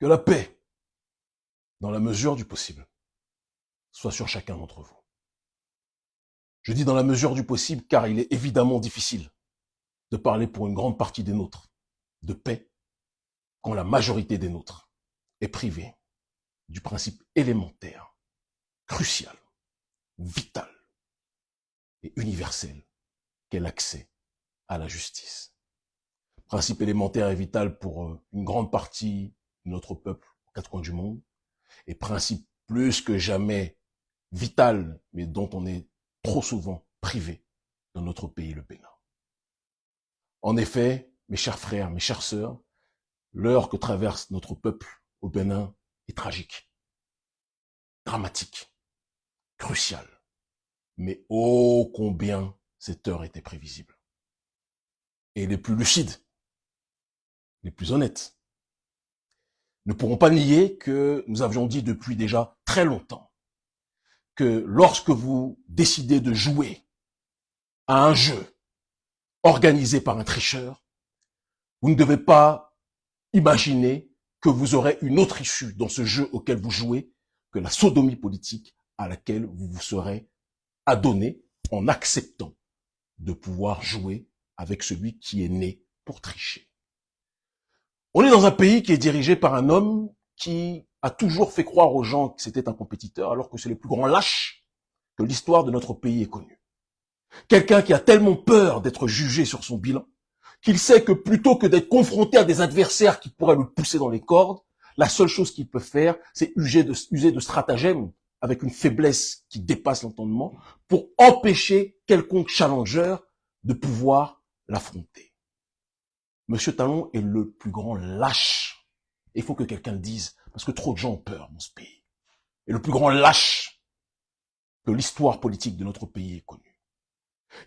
Que la paix, dans la mesure du possible, soit sur chacun d'entre vous. Je dis dans la mesure du possible car il est évidemment difficile de parler pour une grande partie des nôtres de paix quand la majorité des nôtres est privée du principe élémentaire, crucial, vital et universel qu'est l'accès à la justice. Principe élémentaire et vital pour une grande partie de notre peuple aux quatre coins du monde et principe plus que jamais vital mais dont on est trop souvent privé dans notre pays, le Bénin. En effet, mes chers frères, mes chères sœurs, l'heure que traverse notre peuple au Bénin est tragique, dramatique, cruciale. Mais ô combien cette heure était prévisible. Et les plus lucides, les plus honnêtes, ne pourront pas nier que nous avions dit depuis déjà très longtemps que lorsque vous décidez de jouer à un jeu organisé par un tricheur, vous ne devez pas imaginer que vous aurez une autre issue dans ce jeu auquel vous jouez que la sodomie politique à laquelle vous vous serez adonné en acceptant de pouvoir jouer avec celui qui est né pour tricher. On est dans un pays qui est dirigé par un homme qui a toujours fait croire aux gens que c'était un compétiteur alors que c'est le plus grand lâche que l'histoire de notre pays ait connu. Quelqu'un qui a tellement peur d'être jugé sur son bilan qu'il sait que plutôt que d'être confronté à des adversaires qui pourraient le pousser dans les cordes, la seule chose qu'il peut faire, c'est user de stratagèmes avec une faiblesse qui dépasse l'entendement pour empêcher quelconque challenger de pouvoir l'affronter. Monsieur Talon est le plus grand lâche. Il faut que quelqu'un le dise, parce que trop de gens ont peur dans ce pays. Et le plus grand lâche que l'histoire politique de notre pays ait connu.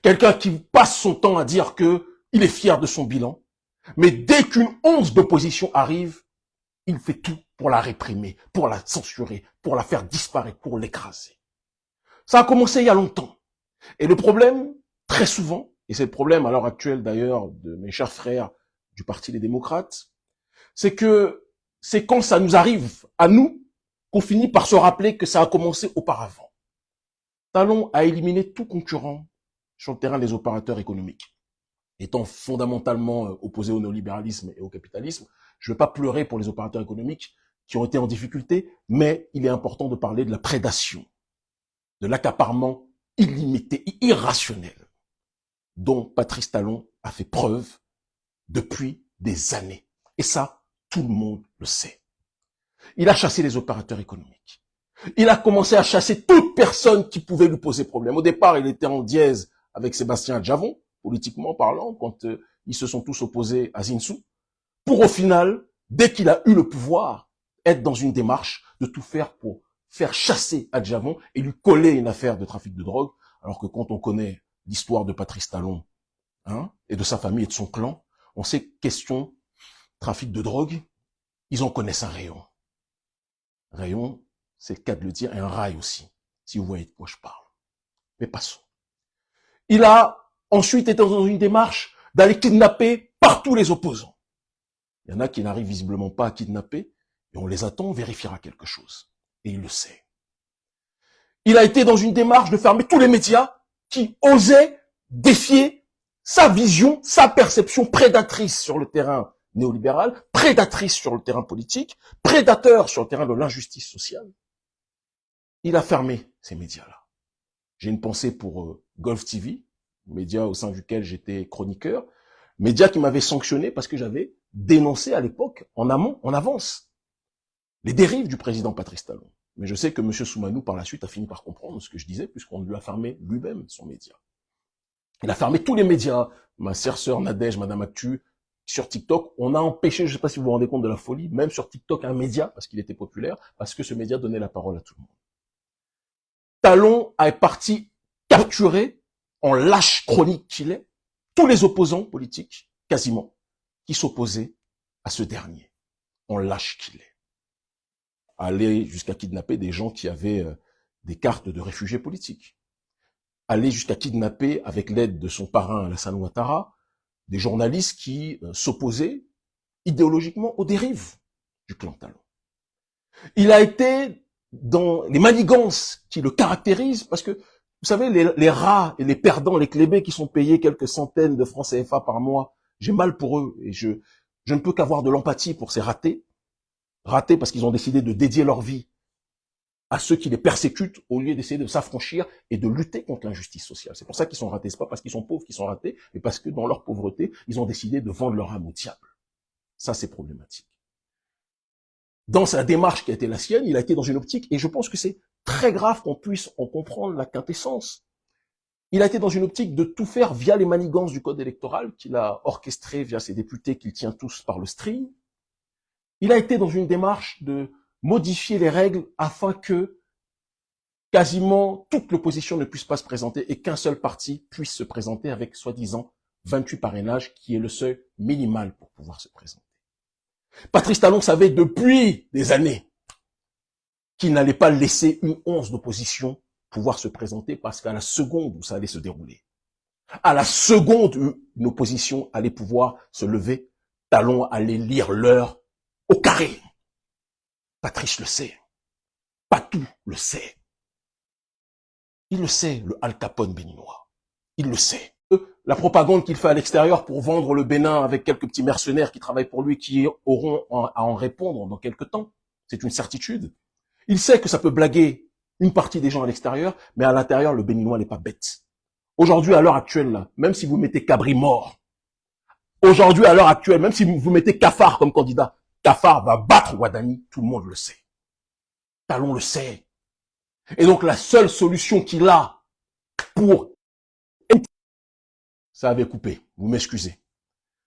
Quelqu'un qui passe son temps à dire que il est fier de son bilan, mais dès qu'une once d'opposition arrive, il fait tout pour la réprimer, pour la censurer, pour la faire disparaître, pour l'écraser. Ça a commencé il y a longtemps. Et le problème, très souvent, et c'est le problème à l'heure actuelle d'ailleurs de mes chers frères du Parti des démocrates, c'est que c'est quand ça nous arrive à nous qu'on finit par se rappeler que ça a commencé auparavant. Talon a éliminé tout concurrent sur le terrain des opérateurs économiques. Étant fondamentalement opposé au néolibéralisme et au capitalisme, je ne vais pas pleurer pour les opérateurs économiques qui ont été en difficulté, mais il est important de parler de la prédation, de l'accaparement illimité et irrationnel dont Patrice Talon a fait preuve depuis des années. Et ça, tout le monde le sait. Il a chassé les opérateurs économiques. Il a commencé à chasser toute personne qui pouvait lui poser problème. Au départ, il était en dièse avec Sébastien Djavon, politiquement parlant, quand ils se sont tous opposés à Zinsou, pour au final, dès qu'il a eu le pouvoir, être dans une démarche de tout faire pour faire chasser Adjavon et lui coller une affaire de trafic de drogue, alors que quand on connaît l'histoire de Patrice Talon et de sa famille et de son clan, on sait que question trafic de drogue, ils en connaissent un rayon. Rayon, c'est le cas de le dire, et un rail aussi, si vous voyez de quoi je parle. Mais passons. Il a ensuite été dans une démarche d'aller kidnapper partout les opposants. Il y en a qui n'arrivent visiblement pas à kidnapper, et on les attend, on vérifiera quelque chose. Et il le sait. Il a été dans une démarche de fermer tous les médias qui osaient défier sa vision, sa perception prédatrice sur le terrain néolibéral, prédatrice sur le terrain politique, prédateur sur le terrain de l'injustice sociale. Il a fermé ces médias-là. J'ai une pensée pour Golf TV, média au sein duquel j'étais chroniqueur, média qui m'avait sanctionné parce que j'avais dénoncé à l'époque, en amont, en avance, les dérives du président Patrice Talon. Mais je sais que M. Soumanou, par la suite, a fini par comprendre ce que je disais, puisqu'on lui a fermé lui-même son média. Il a fermé tous les médias, ma sœur Nadège, Madame Actu, sur TikTok. On a empêché, je ne sais pas si vous vous rendez compte de la folie, même sur TikTok, un média, parce qu'il était populaire, parce que ce média donnait la parole à tout le monde. Talon est parti capturer, en lâche chronique qu'il est, tous les opposants politiques, quasiment, qui s'opposaient à ce dernier, en lâche qu'il est. Aller jusqu'à kidnapper des gens qui avaient des cartes de réfugiés politiques. Aller jusqu'à kidnapper, avec l'aide de son parrain Alassane Ouattara, des journalistes qui s'opposaient idéologiquement aux dérives du clan Talon. Il a été dans les manigances qui le caractérisent, parce que, vous savez, les rats et les perdants, les clébés qui sont payés quelques centaines de francs CFA par mois, j'ai mal pour eux et je ne peux qu'avoir de l'empathie pour ces ratés. Ratés parce qu'ils ont décidé de dédier leur vie à ceux qui les persécutent au lieu d'essayer de s'affranchir et de lutter contre l'injustice sociale. C'est pour ça qu'ils sont ratés. C'est pas parce qu'ils sont pauvres qu'ils sont ratés, mais parce que dans leur pauvreté, ils ont décidé de vendre leur âme au diable. Ça, c'est problématique. Dans sa démarche qui a été la sienne, il a été dans une optique, et je pense que c'est très grave qu'on puisse en comprendre la quintessence. Il a été dans une optique de tout faire via les manigances du code électoral qu'il a orchestré via ses députés qu'il tient tous par le string. Il a été dans une démarche de modifier les règles afin que quasiment toute l'opposition ne puisse pas se présenter et qu'un seul parti puisse se présenter avec soi-disant 28 parrainages, qui est le seuil minimal pour pouvoir se présenter. Patrice Talon savait depuis des années qu'il n'allait pas laisser une once d'opposition pouvoir se présenter, parce qu'à la seconde où ça allait se dérouler, à la seconde où une opposition allait pouvoir se lever, Talon allait lire l'heure au carré. Patrice le sait. Patou le sait. Il le sait, le Al Capone béninois. Il le sait. La propagande qu'il fait à l'extérieur pour vendre le Bénin avec quelques petits mercenaires qui travaillent pour lui, qui auront à en répondre dans quelques temps, c'est une certitude. Il sait que ça peut blaguer une partie des gens à l'extérieur, mais à l'intérieur, le Béninois n'est pas bête. Aujourd'hui, à l'heure actuelle, là, même si vous mettez Cabri mort, aujourd'hui, à l'heure actuelle, même si vous mettez Cafard comme candidat, Cafard va battre Ouadani, tout le monde le sait. Talon le sait. Et donc, la seule solution qu'il a pour... Ça avait coupé, vous m'excusez.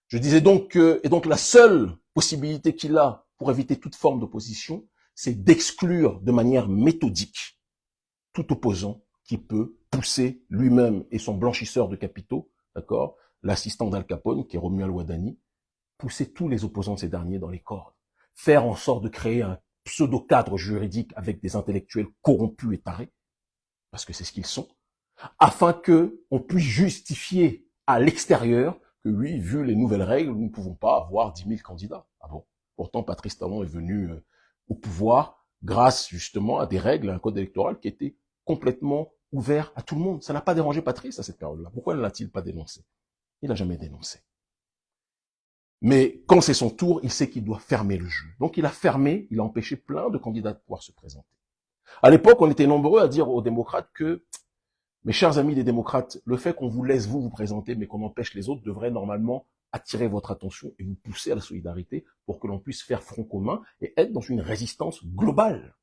Je disais donc que, et donc la seule possibilité qu'il a pour éviter toute forme d'opposition, c'est d'exclure de manière méthodique tout opposant qui peut pousser lui-même et son blanchisseur de capitaux, d'accord, l'assistant d'Al Capone, qui est Romuald Ouadani, pousser tous les opposants de ces derniers dans les cordes, faire en sorte de créer un pseudo-cadre juridique avec des intellectuels corrompus et tarés, parce que c'est ce qu'ils sont, afin que on puisse justifier à l'extérieur que oui, vu les nouvelles règles, nous ne pouvons pas avoir 10 000 candidats. Ah bon? Pourtant, Patrice Talon est venu au pouvoir grâce justement à des règles, à un code électoral qui était complètement ouvert à tout le monde. Ça n'a pas dérangé Patrice à cette période-là. Pourquoi ne l'a-t-il pas dénoncé? Il n'a jamais dénoncé. Mais quand c'est son tour, il sait qu'il doit fermer le jeu. Donc il a fermé, il a empêché plein de candidats de pouvoir se présenter. À l'époque, on était nombreux à dire aux démocrates que, mes chers amis des démocrates, le fait qu'on vous laisse vous présenter, mais qu'on empêche les autres, devrait normalement attirer votre attention et vous pousser à la solidarité pour que l'on puisse faire front commun et être dans une résistance globale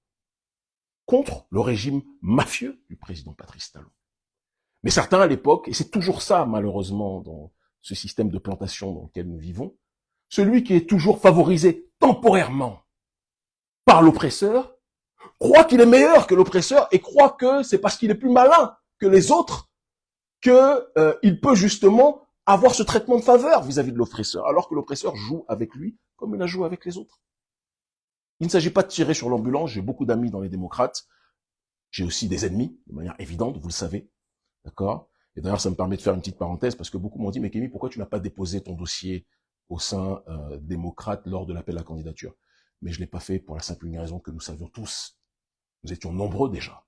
contre le régime mafieux du président Patrice Talon. Mais certains à l'époque, et c'est toujours ça malheureusement dans ce système de plantation dans lequel nous vivons, celui qui est toujours favorisé temporairement par l'oppresseur, croit qu'il est meilleur que l'oppresseur et croit que c'est parce qu'il est plus malin que les autres que il peut justement avoir ce traitement de faveur vis-à-vis de l'oppresseur, alors que l'oppresseur joue avec lui comme il a joué avec les autres. Il ne s'agit pas de tirer sur l'ambulance. J'ai beaucoup d'amis dans les démocrates. J'ai aussi des ennemis, de manière évidente, vous le savez. D'accord? Et d'ailleurs, ça me permet de faire une petite parenthèse, parce que beaucoup m'ont dit, mais Kémy, pourquoi tu n'as pas déposé ton dossier au sein démocrate lors de l'appel à la candidature? Mais je ne l'ai pas fait pour la simple et unique raison que nous savions tous, nous étions nombreux déjà,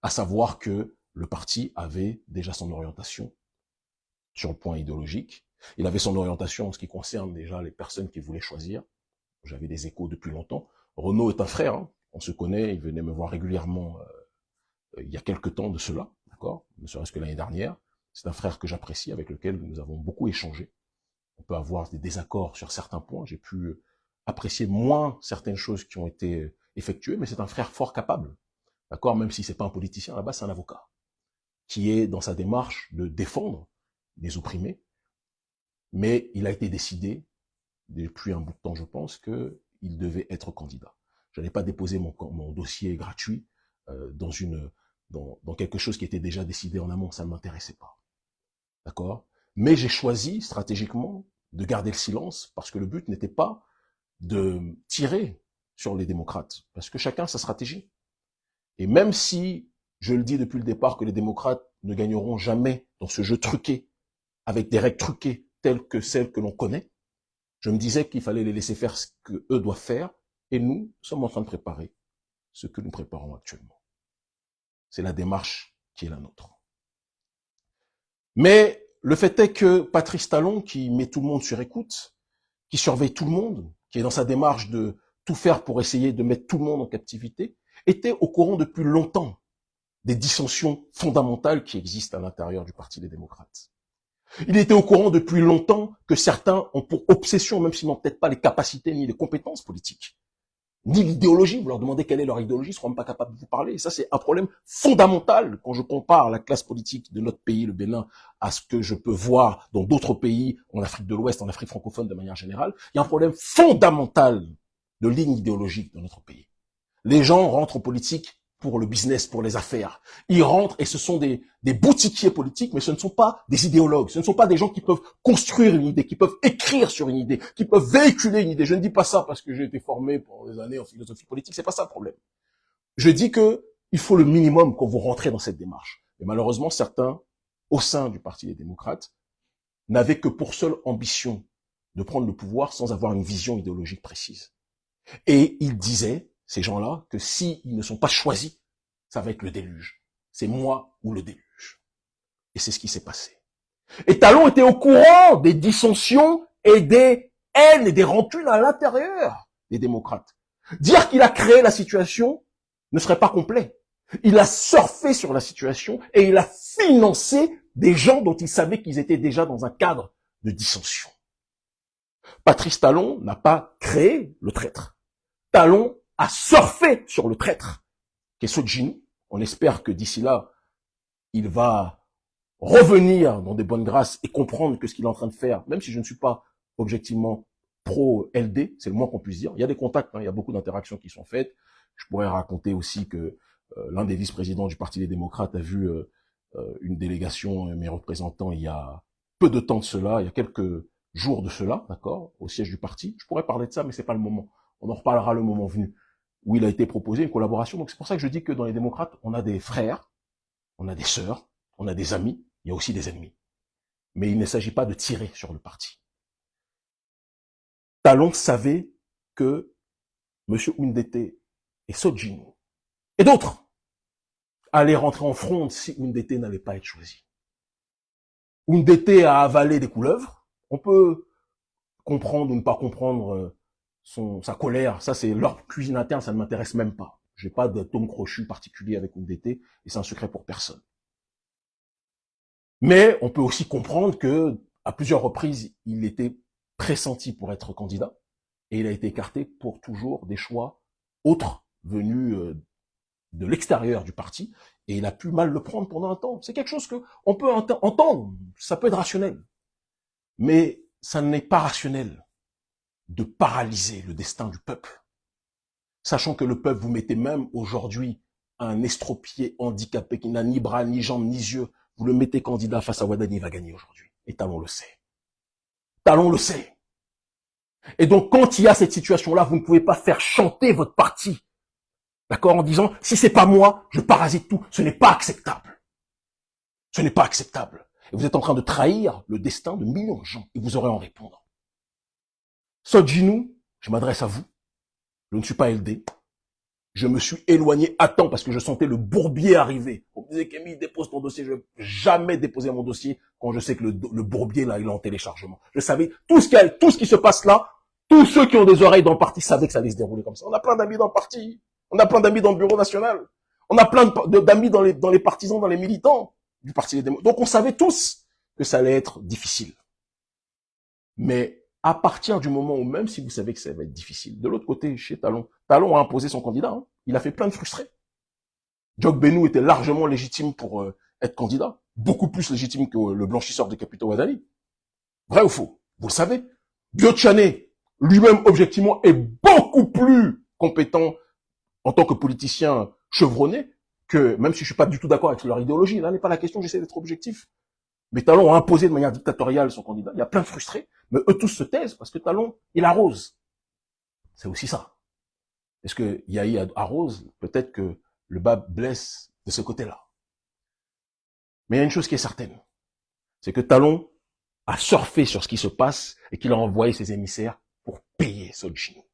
à savoir que le parti avait déjà son orientation sur le point idéologique. Il avait son orientation en ce qui concerne déjà les personnes qu'il voulait choisir. J'avais des échos depuis longtemps. Renaud est un frère, hein. On se connaît, il venait me voir régulièrement il y a quelques temps de cela, d'accord, ne serait-ce que l'année dernière. C'est un frère que j'apprécie, avec lequel nous avons beaucoup échangé. On peut avoir des désaccords sur certains points. J'ai pu apprécier moins certaines choses qui ont été effectuées, mais c'est un frère fort capable, d'accord, même si c'est pas un politicien, à la base c'est un avocat, qui est dans sa démarche de défendre les opprimés, mais il a été décidé, depuis un bout de temps je pense, qu'il devait être candidat. Je n'allais pas déposer mon dossier gratuit dans quelque chose qui était déjà décidé en amont, ça ne m'intéressait pas. D'accord? Mais j'ai choisi stratégiquement de garder le silence, parce que le but n'était pas de tirer sur les démocrates, parce que chacun a sa stratégie. Et même si, je le dis depuis le départ, que les démocrates ne gagneront jamais dans ce jeu truqué, avec des règles truquées telles que celles que l'on connaît, je me disais qu'il fallait les laisser faire ce qu'eux doivent faire, et nous sommes en train de préparer ce que nous préparons actuellement. C'est la démarche qui est la nôtre. Mais le fait est que Patrice Talon, qui met tout le monde sur écoute, qui surveille tout le monde, qui est dans sa démarche de tout faire pour essayer de mettre tout le monde en captivité, était au courant depuis longtemps des dissensions fondamentales qui existent à l'intérieur du Parti des démocrates. Il était au courant depuis longtemps que certains ont pour obsession, même s'ils n'ont peut-être pas les capacités ni les compétences politiques, ni l'idéologie, vous leur demandez quelle est leur idéologie, ils ne seront même pas capables de vous parler. Et ça, c'est un problème fondamental quand je compare la classe politique de notre pays, le Bénin, à ce que je peux voir dans d'autres pays, en Afrique de l'Ouest, en Afrique francophone de manière générale. Il y a un problème fondamental de ligne idéologique dans notre pays. Les gens rentrent en politique pour le business, pour les affaires. Ils rentrent et ce sont des boutiquiers politiques, mais ce ne sont pas des idéologues. Ce ne sont pas des gens qui peuvent construire une idée, qui peuvent écrire sur une idée, qui peuvent véhiculer une idée. Je ne dis pas ça parce que j'ai été formé pendant des années en philosophie politique. C'est pas ça le problème. Je dis que il faut le minimum quand vous rentrez dans cette démarche. Et malheureusement, certains, au sein du Parti des démocrates, n'avaient que pour seule ambition de prendre le pouvoir sans avoir une vision idéologique précise. Et ils disaient, ces gens-là, que s'ils ne sont pas choisis, ça va être le déluge. C'est moi ou le déluge. Et c'est ce qui s'est passé. Et Talon était au courant des dissensions et des haines et des rancunes à l'intérieur des démocrates. Dire qu'il a créé la situation ne serait pas complet. Il a surfé sur la situation et il a financé des gens dont il savait qu'ils étaient déjà dans un cadre de dissension. Patrice Talon n'a pas créé le traître. Talon a surfé sur le traître, qui est Sodjinou. On espère que d'ici là, il va revenir dans des bonnes grâces et comprendre que ce qu'il est en train de faire, même si je ne suis pas objectivement pro-LD, c'est le moins qu'on puisse dire. Il y a des contacts, il y a beaucoup d'interactions qui sont faites. Je pourrais raconter aussi que l'un des vice-présidents du Parti des démocrates a vu une délégation, mes représentants, il y a peu de temps de cela, il y a quelques jours de cela, d'accord, au siège du parti. Je pourrais parler de ça, mais c'est pas le moment. On en reparlera le moment venu, où il a été proposé une collaboration. Donc c'est pour ça que je dis que dans les démocrates, on a des frères, on a des sœurs, on a des amis, il y a aussi des ennemis. Mais il ne s'agit pas de tirer sur le parti. Talon savait que M. Oundete et Sodjinou, et d'autres, allaient rentrer en fronde si Oundete n'allait pas être choisi. Oundete a avalé des couleuvres. On peut comprendre ou ne pas comprendre sa colère. Ça, c'est leur cuisine interne, ça ne m'intéresse même pas. J'ai pas d'atome crochu particulier avec Oundete et c'est un secret pour personne. Mais on peut aussi comprendre que à plusieurs reprises, il était pressenti pour être candidat et il a été écarté pour toujours des choix autres venus de l'extérieur du parti et il a pu mal le prendre pendant un temps. C'est quelque chose que on peut entendre, ça peut être rationnel, mais ça n'est pas rationnel de paralyser le destin du peuple, sachant que le peuple vous mettez même aujourd'hui un estropié handicapé qui n'a ni bras, ni jambes, ni yeux. Vous le mettez candidat face à Ouattara, il va gagner aujourd'hui. Et Talon le sait. Talon le sait. Et donc, quand il y a cette situation-là, vous ne pouvez pas faire chanter votre parti. D'accord? En disant, si c'est pas moi, je parasite tout. Ce n'est pas acceptable. Ce n'est pas acceptable. Et vous êtes en train de trahir le destin de millions de gens. Et vous aurez à en répondre. Sodjinou, je m'adresse à vous. Je ne suis pas LD. Je me suis éloigné à temps parce que je sentais le bourbier arriver. On me disait, Kémy, dépose ton dossier. Je ne vais jamais déposer mon dossier quand je sais que le bourbier, là, il est en téléchargement. Je savais tout ce qui se passe là. Tous ceux qui ont des oreilles dans le parti savaient que ça allait se dérouler comme ça. On a plein d'amis dans le parti. On a plein d'amis dans le bureau national. On a plein d'amis dans les partisans, dans les militants du Parti des démocrates. Donc on savait tous que ça allait être difficile. Mais à partir du moment où, même si vous savez que ça va être difficile, de l'autre côté, chez Talon, Talon a imposé son candidat. Hein. Il a fait plein de frustrés. Jok Benou était largement légitime pour être candidat. Beaucoup plus légitime que le blanchisseur de capitaux Ouattara. Vrai ou faux? Vous le savez. Biotchane, lui-même, objectivement, est beaucoup plus compétent en tant que politicien chevronné que, même si je suis pas du tout d'accord avec leur idéologie, là n'est pas la question, j'essaie d'être objectif. Mais Talon a imposé de manière dictatoriale son candidat. Il y a plein de frustrés, mais eux tous se taisent parce que Talon, il arrose. C'est aussi ça. Est-ce que Yahi arrose? Peut-être que le bas blesse de ce côté-là. Mais il y a une chose qui est certaine, c'est que Talon a surfé sur ce qui se passe et qu'il a envoyé ses émissaires pour payer Sodjinou.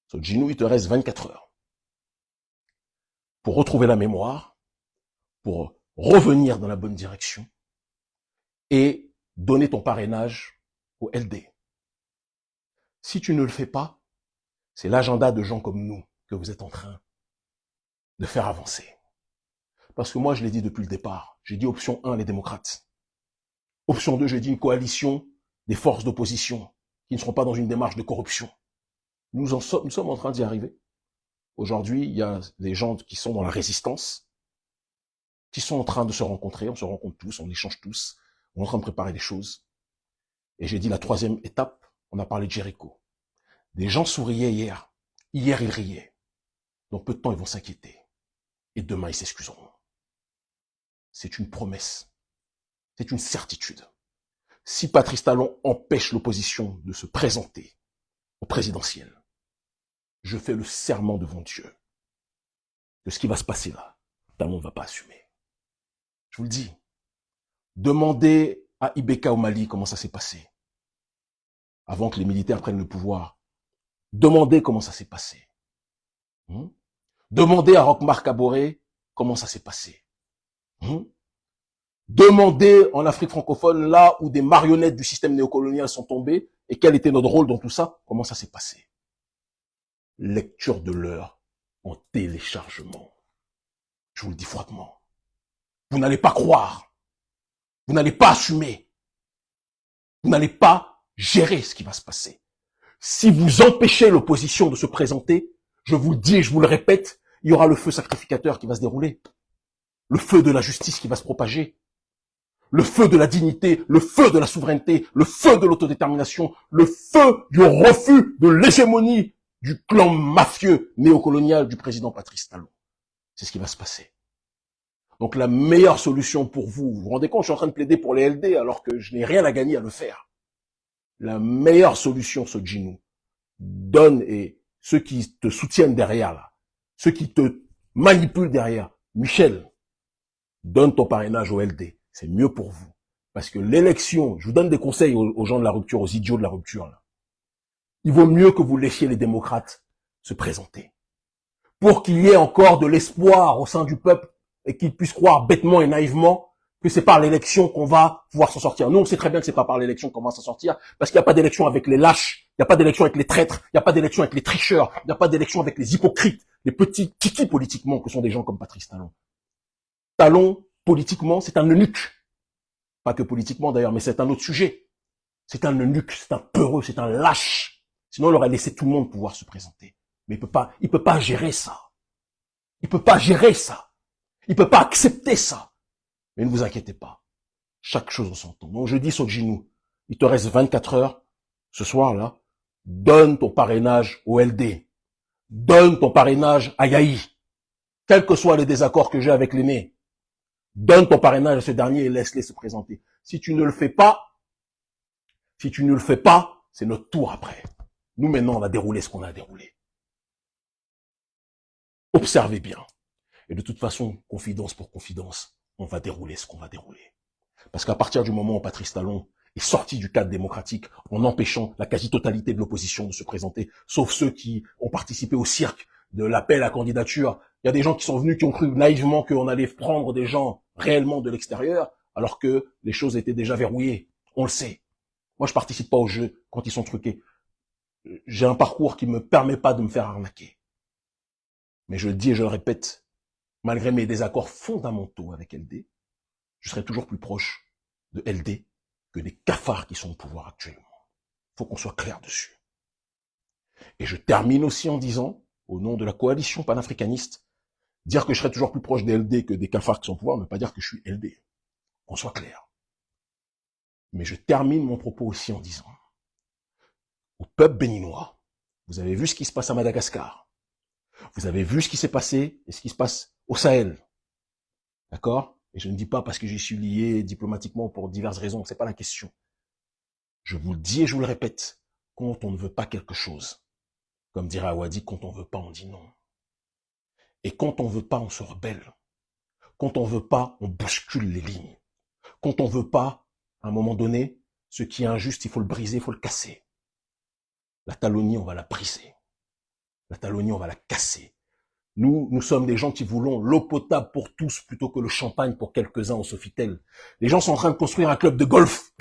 Sodjinou, il te reste 24 heures. pour retrouver la mémoire, pour revenir dans la bonne direction et donner ton parrainage au LD. Si tu ne le fais pas, c'est l'agenda de gens comme nous que vous êtes en train de faire avancer. Parce que moi, je l'ai dit depuis le départ, j'ai dit option 1, les démocrates. Option 2, j'ai dit une coalition des forces d'opposition qui ne seront pas dans une démarche de corruption. Nous sommes en train d'y arriver. Aujourd'hui, il y a des gens qui sont dans la résistance, qui sont en train de se rencontrer, on se rencontre tous, on échange tous, on est en train de préparer des choses. Et j'ai dit la troisième étape, on a parlé de Jéricho. Des gens souriaient hier. Hier, ils riaient. Dans peu de temps, ils vont s'inquiéter. Et demain, ils s'excuseront. C'est une promesse. C'est une certitude. Si Patrice Talon empêche l'opposition de se présenter au présidentiel, je fais le serment devant Dieu que ce qui va se passer là, Talon ne va pas assumer. Je vous le dis. Demandez à Ibeka au Mali comment ça s'est passé. Avant que les militaires prennent le pouvoir. Demandez comment ça s'est passé. Demandez à Roch-Marc Kaboré comment ça s'est passé. Demandez en Afrique francophone, là où des marionnettes du système néocolonial sont tombées, et quel était notre rôle dans tout ça, comment ça s'est passé. Lecture de l'heure en téléchargement. Je vous le dis froidement. Vous n'allez pas croire. Vous n'allez pas assumer. Vous n'allez pas gérer ce qui va se passer. Si vous empêchez l'opposition de se présenter, je vous le dis et je vous le répète, il y aura le feu sacrificateur qui va se dérouler. Le feu de la justice qui va se propager. Le feu de la dignité, le feu de la souveraineté, le feu de l'autodétermination, le feu du refus de l'hégémonie du clan mafieux néocolonial du président Patrice Talon. C'est ce qui va se passer. Donc la meilleure solution pour vous, vous vous rendez compte, je suis en train de plaider pour les LD alors que je n'ai rien à gagner à le faire. La meilleure solution, ce Djinou, donne, et ceux qui te soutiennent derrière là, ceux qui te manipulent derrière, Michel, donne ton parrainage au LD. C'est mieux pour vous. Parce que l'élection, je vous donne des conseils aux gens de la rupture, aux idiots de la rupture, là. Il vaut mieux que vous laissiez les démocrates se présenter. Pour qu'il y ait encore de l'espoir au sein du peuple et qu'ils puissent croire bêtement et naïvement que c'est par l'élection qu'on va pouvoir s'en sortir. Nous, on sait très bien que c'est pas par l'élection qu'on va s'en sortir, parce qu'il n'y a pas d'élection avec les lâches, il n'y a pas d'élection avec les traîtres, il n'y a pas d'élection avec les tricheurs, il n'y a pas d'élection avec les hypocrites, les petits kikis politiquement que sont des gens comme Patrice Talon. Talon, politiquement, c'est un eunuque. Pas que politiquement d'ailleurs, mais c'est un autre sujet. C'est un eunuque, c'est un peureux, c'est un lâche. Sinon, il aurait laissé tout le monde pouvoir se présenter. Mais il peut pas gérer ça. Il peut pas gérer ça. Il peut pas accepter ça. Mais ne vous inquiétez pas. Chaque chose en son temps. Donc je dis sur Djinou, il te reste 24 heures ce soir-là. Donne ton parrainage au LD. Donne ton parrainage à Yahi. Quels que soient les désaccords que j'ai avec l'aîné. Donne ton parrainage à ce dernier et laisse-les se présenter. Si tu ne le fais pas, c'est notre tour après. Nous maintenant, on va dérouler ce qu'on a déroulé. Observez bien. Et de toute façon, confidence pour confidence, on va dérouler ce qu'on va dérouler. Parce qu'à partir du moment où Patrice Talon est sorti du cadre démocratique en empêchant la quasi-totalité de l'opposition de se présenter, sauf ceux qui ont participé au cirque de l'appel à candidature, il y a des gens qui sont venus, qui ont cru naïvement qu'on allait prendre des gens réellement de l'extérieur, alors que les choses étaient déjà verrouillées. On le sait. Moi, je participe pas au jeu quand ils sont truqués. J'ai un parcours qui me permet pas de me faire arnaquer. Mais je le dis et je le répète, malgré mes désaccords fondamentaux avec LD, je serai toujours plus proche de LD que des cafards qui sont au pouvoir actuellement. Il faut qu'on soit clair dessus. Et je termine aussi en disant, au nom de la coalition panafricaniste, dire que je serai toujours plus proche des LD que des cafards qui sont au pouvoir ne veut pas dire que je suis LD. Qu'on soit clair. Mais je termine mon propos aussi en disant, au peuple béninois, vous avez vu ce qui se passe à Madagascar. Vous avez vu ce qui s'est passé et ce qui se passe au Sahel. D'accord? Et je ne dis pas parce que j'y suis lié diplomatiquement pour diverses raisons, c'est pas la question. Je vous le dis et je vous le répète, quand on ne veut pas quelque chose, comme dirait Awadi, quand on veut pas, on dit non. Et quand on veut pas, on se rebelle. Quand on veut pas, on bouscule les lignes. Quand on veut pas, à un moment donné, ce qui est injuste, il faut le briser, il faut le casser. La Tallonie, on va la briser. La Tallonie, on va la casser. Nous sommes des gens qui voulons l'eau potable pour tous plutôt que le champagne pour quelques-uns au Sofitel. Les gens sont en train de construire un club de golf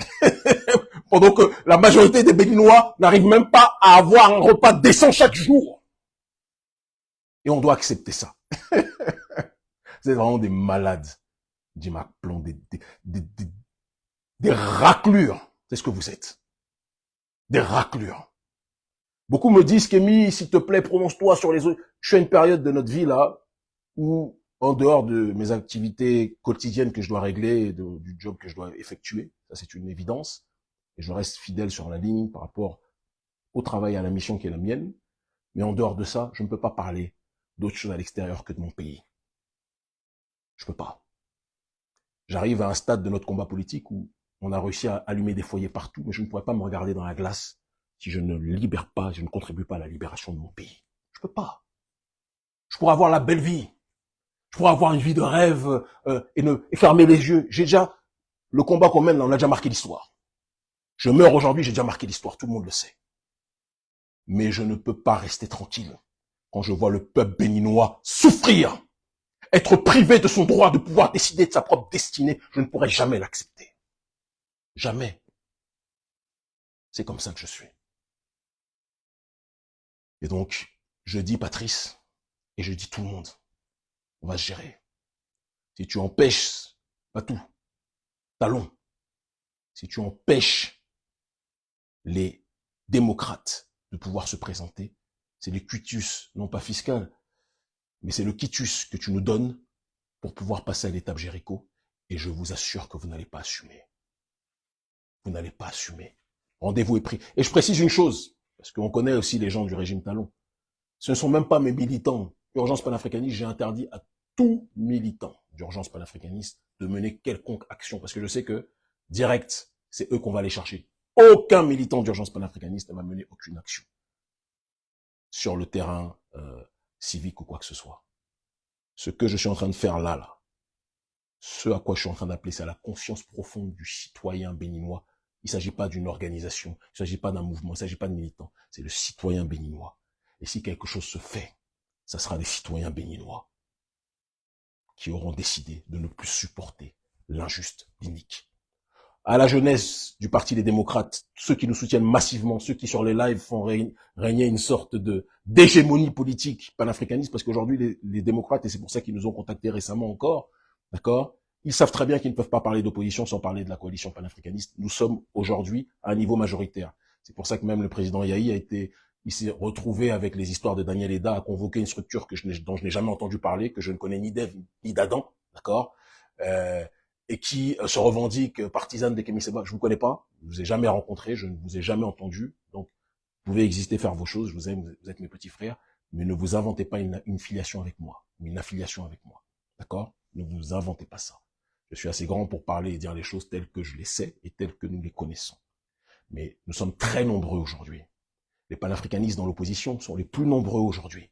pendant que la majorité des Béninois n'arrivent même pas à avoir un repas décent chaque jour. Et on doit accepter ça. Vous êtes vraiment des malades, dit Macplon, des raclures. C'est ce que vous êtes. Des raclures. Beaucoup me disent, Kémy, s'il te plaît, prononce-toi sur les autres. Je suis à une période de notre vie, là, où, en dehors de mes activités quotidiennes que je dois régler, du job que je dois effectuer, ça c'est une évidence, et je reste fidèle sur la ligne par rapport au travail, à la mission qui est la mienne, mais en dehors de ça, je ne peux pas parler d'autre chose à l'extérieur que de mon pays. Je peux pas. J'arrive à un stade de notre combat politique où on a réussi à allumer des foyers partout, mais je ne pourrais pas me regarder dans la glace si je ne libère pas, je ne contribue pas à la libération de mon pays. Je peux pas. Je pourrais avoir la belle vie. Je pourrais avoir une vie de rêve et fermer les yeux. J'ai déjà, le combat qu'on mène, là, on a déjà marqué l'histoire. Je meurs aujourd'hui, j'ai déjà marqué l'histoire, tout le monde le sait. Mais je ne peux pas rester tranquille quand je vois le peuple béninois souffrir, être privé de son droit de pouvoir décider de sa propre destinée. Je ne pourrai jamais l'accepter. Jamais. C'est comme ça que je suis. Et donc, je dis Patrice, et je dis tout le monde, on va se gérer. Si tu empêches, pas tout, Talon, si tu empêches les démocrates de pouvoir se présenter, c'est le quitus, non pas fiscal, mais c'est le quitus que tu nous donnes pour pouvoir passer à l'étape Jéricho, et je vous assure que vous n'allez pas assumer. Vous n'allez pas assumer. Rendez-vous est pris. Et je précise une chose, parce qu'on connaît aussi les gens du régime Talon. Ce ne sont même pas mes militants. Urgence panafricaniste, j'ai interdit à tout militant d'urgence panafricaniste de mener quelconque action, parce que je sais que, direct, c'est eux qu'on va aller chercher. Aucun militant d'urgence panafricaniste ne m'a mené aucune action sur le terrain civique ou quoi que ce soit. Ce que je suis en train de faire là, ce à quoi je suis en train d'appeler, c'est à la conscience profonde du citoyen béninois. Il ne s'agit pas d'une organisation, il ne s'agit pas d'un mouvement, il ne s'agit pas de militants, c'est le citoyen béninois. Et si quelque chose se fait, ça sera les citoyens béninois qui auront décidé de ne plus supporter l'injuste, l'inique. À la jeunesse du Parti des démocrates, ceux qui nous soutiennent massivement, ceux qui sur les lives font régner une sorte d'hégémonie politique panafricaniste, parce qu'aujourd'hui les démocrates, et c'est pour ça qu'ils nous ont contactés récemment encore, d'accord, ils savent très bien qu'ils ne peuvent pas parler d'opposition sans parler de la coalition panafricaniste. Nous sommes aujourd'hui à un niveau majoritaire. C'est pour ça que même le président Yahi il s'est retrouvé avec les histoires de Daniel Eda à convoquer une structure dont je n'ai jamais entendu parler, que je ne connais ni d'Ève ni d'Adam, d'accord, et qui se revendique partisane de Kémy Séba. Je vous connais pas, je vous ai jamais rencontré, je ne vous ai jamais entendu, donc vous pouvez exister, faire vos choses, je vous aime, vous êtes mes petits frères, mais ne vous inventez pas une filiation avec moi, une affiliation avec moi, d'accord? Ne vous inventez pas ça. Je suis assez grand pour parler et dire les choses telles que je les sais et telles que nous les connaissons. Mais nous sommes très nombreux aujourd'hui. Les panafricanistes dans l'opposition sont les plus nombreux aujourd'hui.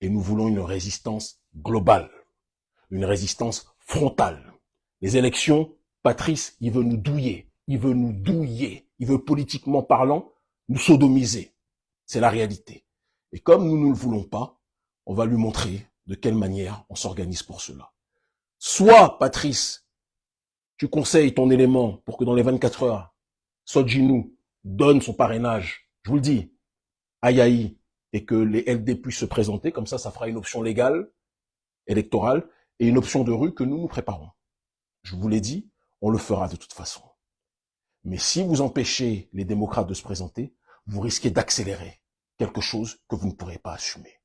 Et nous voulons une résistance globale, une résistance frontale. Les élections, Patrice, il veut nous douiller, il veut politiquement parlant nous sodomiser. C'est la réalité. Et comme nous ne le voulons pas, on va lui montrer de quelle manière on s'organise pour cela. Soit, Patrice, tu conseilles ton élément pour que dans les 24 heures, Sodjinou donne son parrainage, je vous le dis, à Yahi, et que les LD puissent se présenter, comme ça fera une option légale, électorale, et une option de rue que nous préparons. Je vous l'ai dit, on le fera de toute façon. Mais si vous empêchez les démocrates de se présenter, vous risquez d'accélérer quelque chose que vous ne pourrez pas assumer.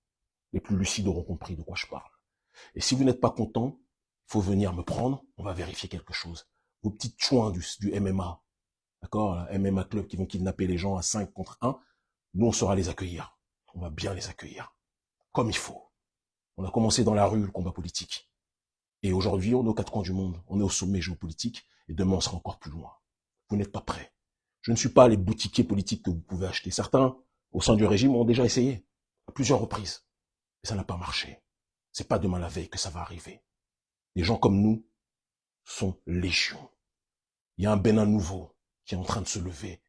Les plus lucides auront compris de quoi je parle. Et si vous n'êtes pas content, il faut venir me prendre, on va vérifier quelque chose. Vos petites chouins du MMA, d'accord, MMA Club qui vont kidnapper les gens à 5 contre 1, nous on saura les accueillir. On va bien les accueillir, comme il faut. On a commencé dans la rue le combat politique. Et aujourd'hui, on est aux quatre coins du monde. On est au sommet géopolitique. Et demain, on sera encore plus loin. Vous n'êtes pas prêts. Je ne suis pas les boutiquiers politiques que vous pouvez acheter. Certains, au sein du régime, ont déjà essayé. À plusieurs reprises. Et ça n'a pas marché. C'est pas demain la veille que ça va arriver. Des gens comme nous sont légion. Il y a un Bénin nouveau qui est en train de se lever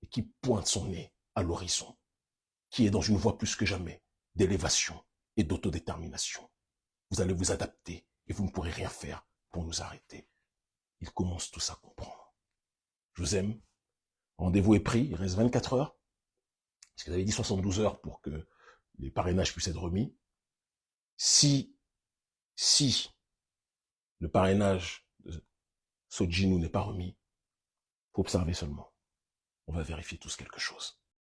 et qui pointe son nez à l'horizon. Qui est dans une voie plus que jamais d'élévation, et d'autodétermination. Vous allez vous adapter et vous ne pourrez rien faire pour nous arrêter. Ils commencent tous à comprendre. Je vous aime. Rendez-vous est pris. Il reste 24 heures. Parce que vous avez dit 72 heures pour que les parrainages puissent être remis. Si le parrainage de Sojinu n'est pas remis, faut observer seulement. On va vérifier tous quelque chose.